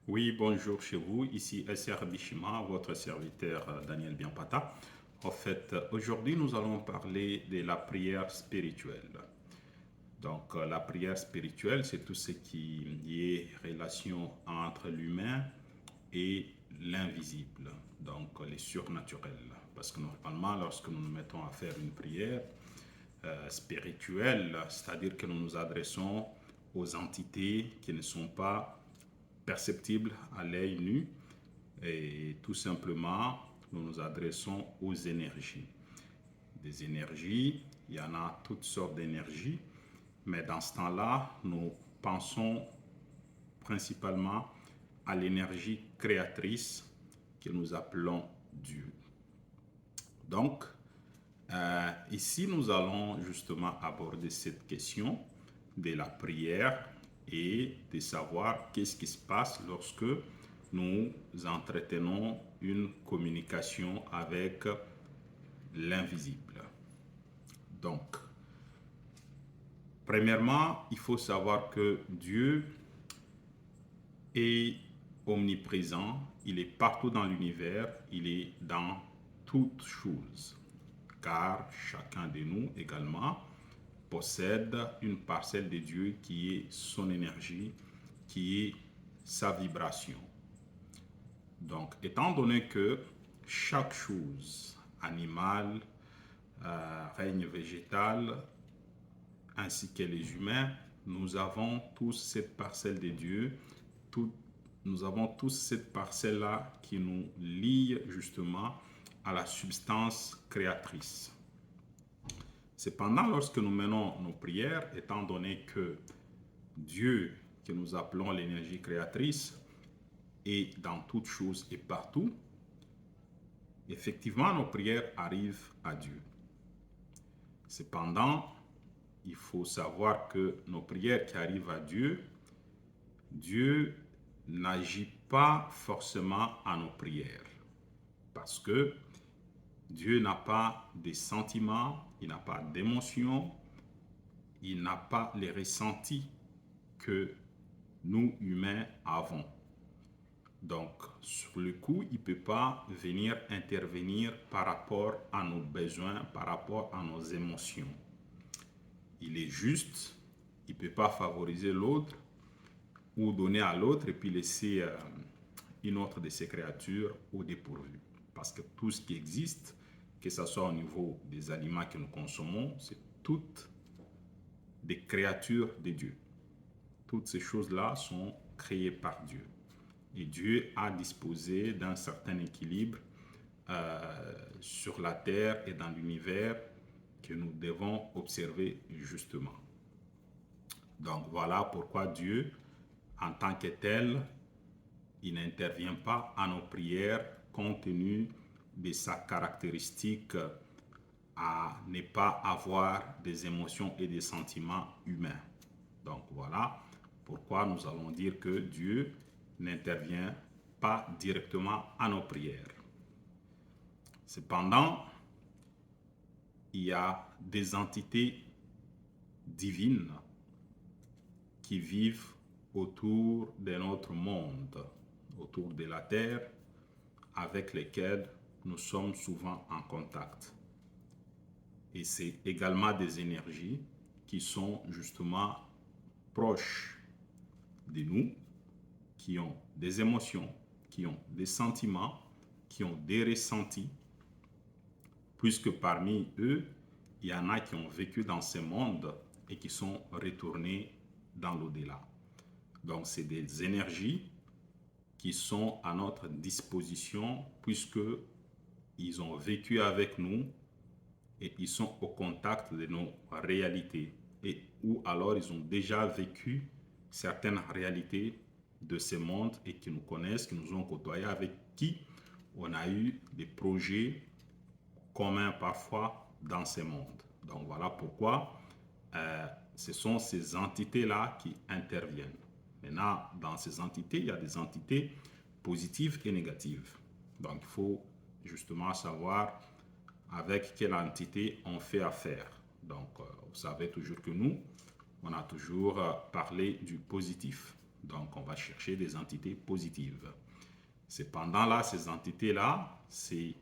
Oui, bonjour chez vous. Ici SR Bishima, votre serviteur Daniel Biampata. En fait, aujourd'hui, nous allons parler de la prière spirituelle. Donc, la prière spirituelle, c'est tout ce qui est relation entre l'humain et l'invisible, donc les surnaturels. Parce que normalement, lorsque nous nous mettons à faire une prière spirituelle, c'est-à-dire que nous nous adressons aux entités qui ne sont pas perceptibles à l'œil nu, et tout simplement, nous nous adressons aux énergies. Des énergies, il y en a toutes sortes d'énergies, mais dans ce temps-là, nous pensons principalement à l'énergie créatrice que nous appelons Dieu. Donc, ici, nous allons justement aborder cette question de la prière et de savoir qu'est-ce qui se passe lorsque nous entretenons une communication avec l'invisible. Donc, premièrement, il faut savoir que Dieu est omniprésent, il est partout dans l'univers, il est dans toutes choses. Car chacun de nous également possède une parcelle de Dieu qui est son énergie, qui est sa vibration. Donc, étant donné que chaque chose, animal, règne végétal, ainsi que les humains, nous avons tous cette parcelle de Dieu, nous avons tous cette parcelle-là qui nous lie justement à la substance créatrice. Cependant, lorsque nous menons nos prières, étant donné que Dieu, que nous appelons l'énergie créatrice, est dans toutes choses et partout, effectivement, nos prières arrivent à Dieu. Cependant, il faut savoir que nos prières qui arrivent à Dieu, Dieu n'agit pas forcément à nos prières. Parce que Dieu n'a pas de sentiments, il n'a pas d'émotions, il n'a pas les ressentis que nous, humains, avons. Donc, sur le coup, il ne peut pas venir intervenir par rapport à nos besoins, par rapport à nos émotions. Il est juste, il ne peut pas favoriser l'autre ou donner à l'autre et puis laisser une autre de ses créatures au dépourvu. Parce que tout ce qui existe, que ce soit au niveau des aliments que nous consommons, c'est toutes des créatures de Dieu. Toutes ces choses-là sont créées par Dieu. Et Dieu a disposé d'un certain équilibre sur la terre et dans l'univers que nous devons observer justement. Donc voilà pourquoi Dieu, en tant que tel, il n'intervient pas à nos prières compte tenu de sa caractéristique à ne pas avoir des émotions et des sentiments humains. Donc voilà pourquoi nous allons dire que Dieu n'intervient pas directement à nos prières. Cependant, il y a des entités divines qui vivent autour de notre monde, autour de la terre, avec lesquelles nous sommes souvent en contact. Et c'est également des énergies qui sont justement proches de nous, qui ont des émotions, qui ont des sentiments, qui ont des ressentis, puisque parmi eux, il y en a qui ont vécu dans ce monde et qui sont retournés dans l'au-delà. Donc, c'est des énergies qui sont à notre disposition puisque ils ont vécu avec nous et ils sont au contact de nos réalités et ou alors ils ont déjà vécu certaines réalités de ce monde et qui nous connaissent, qui nous ont côtoyés, avec qui on a eu des projets communs parfois dans ce monde. Donc voilà pourquoi ce sont ces entités-là qui interviennent. Maintenant, dans ces entités, il y a des entités positives et négatives. Donc il faut justement savoir avec quelle entité on fait affaire. Donc vous savez toujours que nous, on a toujours parlé du positif. Donc, on va chercher des entités positives. Cependant, là, ces entités-là, c'est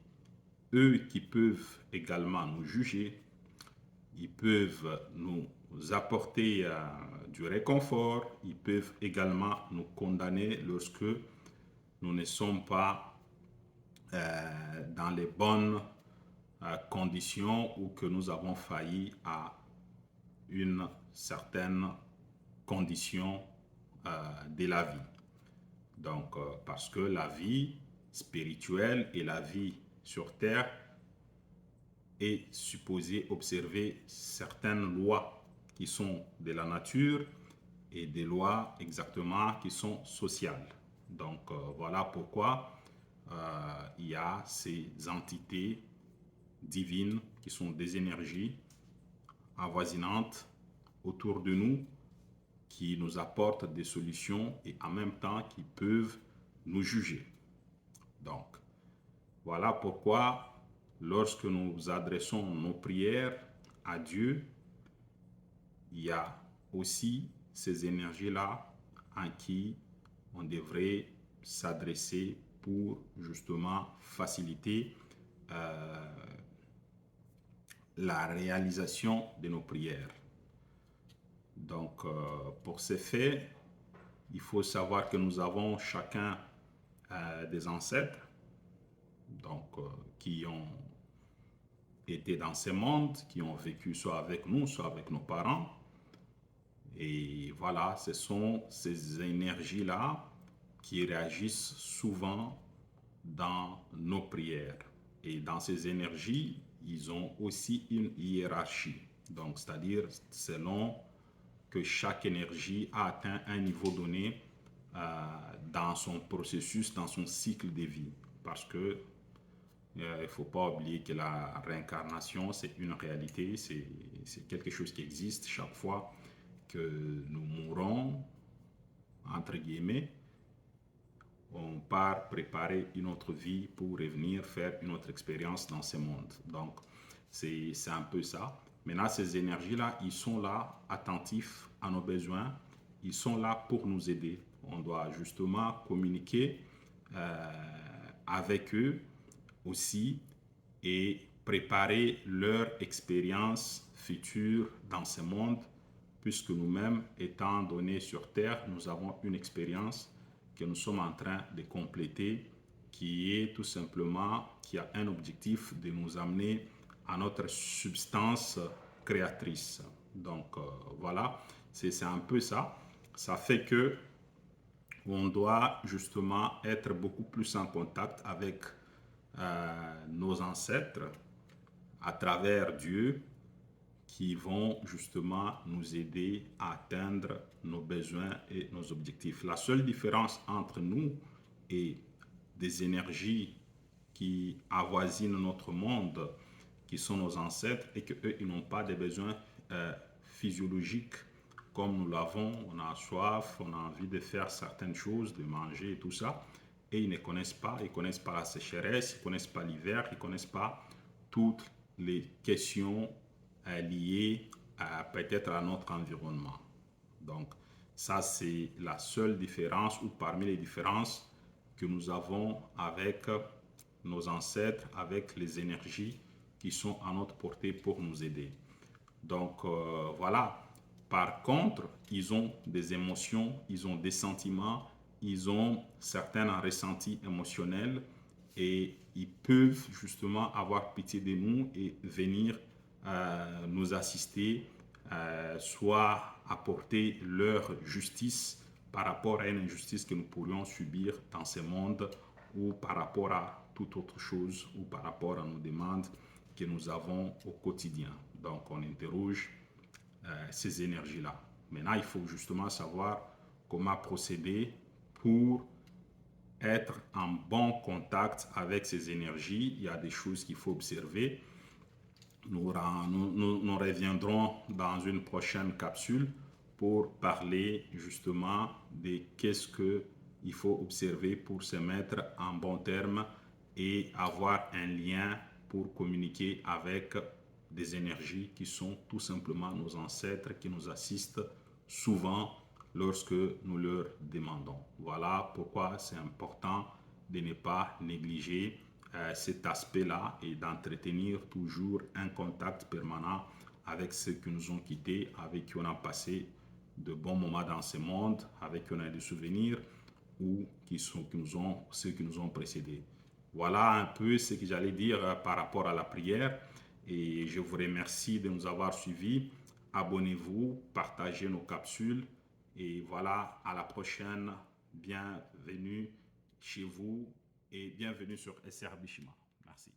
eux qui peuvent également nous juger. Ils peuvent nous apporter du réconfort. Ils peuvent également nous condamner lorsque nous ne sommes pas dans les bonnes conditions ou que nous avons failli à une certaine condition de la vie. Donc, parce que la vie spirituelle et la vie sur terre est supposée observer certaines lois qui sont de la nature et des lois exactement qui sont sociales. Donc, voilà pourquoi il y a ces entités divines qui sont des énergies avoisinantes autour de nous qui nous apportent des solutions et en même temps qui peuvent nous juger. Donc, voilà pourquoi lorsque nous adressons nos prières à Dieu, il y a aussi ces énergies-là à qui on devrait s'adresser pour justement faciliter la réalisation de nos prières. Donc, pour ces faits, il faut savoir que nous avons chacun des ancêtres donc, qui ont été dans ce monde, qui ont vécu soit avec nous, soit avec nos parents. Et voilà, ce sont ces énergies-là qui réagissent souvent dans nos prières. Et dans ces énergies, ils ont aussi une hiérarchie. Donc, c'est-à-dire selon que chaque énergie a atteint un niveau donné dans son processus, dans son cycle de vie. Parce que il ne faut pas oublier que la réincarnation, c'est une réalité, c'est quelque chose qui existe chaque fois que nous mourons, entre guillemets, on part préparer une autre vie pour revenir faire une autre expérience dans ce monde. Donc, c'est un peu ça. Maintenant, ces énergies-là, ils sont là, attentifs à nos besoins. Ils sont là pour nous aider. On doit justement communiquer avec eux aussi et préparer leur expérience future dans ce monde, puisque nous-mêmes, étant donnés sur Terre, nous avons une expérience que nous sommes en train de compléter, qui est tout simplement, qui a un objectif de nous amener à notre substance créatrice. Donc voilà, c'est un peu ça. Ça fait que on doit justement être beaucoup plus en contact avec nos ancêtres à travers Dieu qui vont justement nous aider à atteindre nos besoins et nos objectifs. La seule différence entre nous et des énergies qui avoisinent notre monde, qui sont nos ancêtres, et qu'eux, ils n'ont pas de besoins physiologiques comme nous l'avons. On a soif, on a envie de faire certaines choses, de manger et tout ça. Et ils ne connaissent pas, ils ne connaissent pas la sécheresse, ils ne connaissent pas l'hiver, ils ne connaissent pas toutes les questions liées peut-être à notre environnement. Donc, ça, c'est la seule différence ou parmi les différences que nous avons avec nos ancêtres, avec les énergies qui sont à notre portée pour nous aider. Donc, voilà. Par contre, ils ont des émotions, ils ont des sentiments, ils ont certains ressentis émotionnels et ils peuvent justement avoir pitié de nous et venir nous assister, soit apporter leur justice par rapport à une injustice que nous pourrions subir dans ce monde ou par rapport à toute autre chose ou par rapport à nos demandes que nous avons au quotidien. Donc on interroge ces énergies-là. Maintenant, il faut justement savoir comment procéder pour être en bon contact avec ces énergies. Il y a des choses qu'il faut observer. Nous reviendrons dans une prochaine capsule pour parler justement de qu'est-ce qu'il faut observer pour se mettre en bon terme et avoir un lien pour communiquer avec des énergies qui sont tout simplement nos ancêtres qui nous assistent souvent lorsque nous leur demandons. Voilà pourquoi c'est important de ne pas négliger cet aspect-là et d'entretenir toujours un contact permanent avec ceux qui nous ont quittés, avec qui on a passé de bons moments dans ce monde, avec qui on a des souvenirs ou ceux qui nous ont précédés. Voilà un peu ce que j'allais dire par rapport à la prière et je vous remercie de nous avoir suivis. Abonnez-vous, partagez nos capsules et voilà, à la prochaine. Bienvenue chez vous et bienvenue sur SR Bishima. Merci.